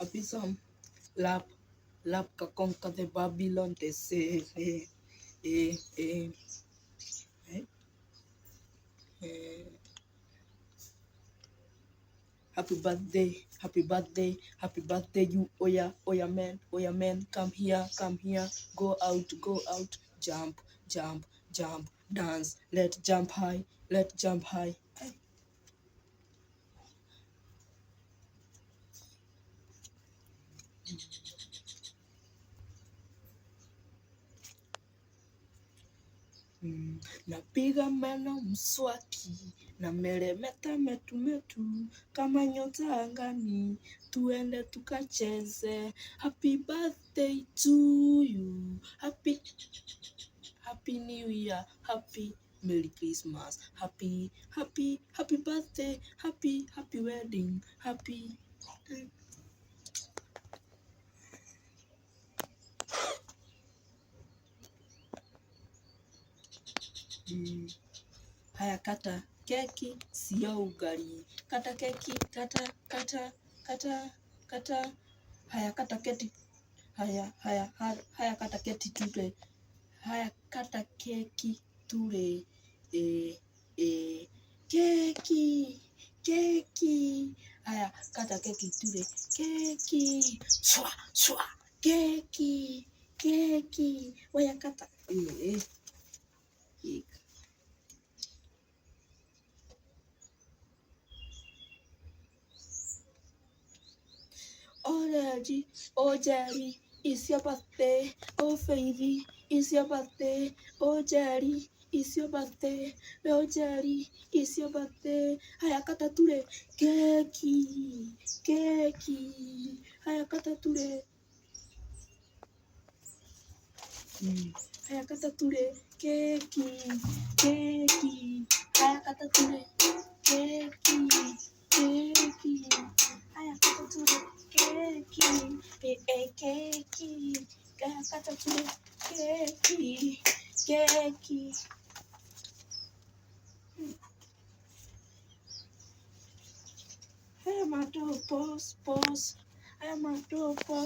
Happy some lap conquer the Babylon, they say, eh, eh, eh. Happy birthday, you, Oya man, come here, go out, jump, dance, let jump high. Napiga meno mswaki na meremeta metu kama nyota angani, tuende tukacheze. Happy birthday to you, happy new year, happy Merry Christmas, happy birthday, happy wedding, happy. Haya, kata keki, sio ugali. Kata keki, kata. Haya, kata keki. Haya, kata keki tule. Haya, kata keki tule. Keki. Haya, kata keki tule. Keki. Shwa. Keki. Haya, kata. Oh Jerry, it's your birthday. Oh Favy, it's your birthday. Oh Jerry, it's your birthday. Oh Jerry, it's your birthday. Haya kata tule keki. Haya kata tule. Haya kata tule keki. Haya kata tule keki. Haya kata tule keki. Keki. Haya kata tule keki. Haya mato pos. Haya mato pos.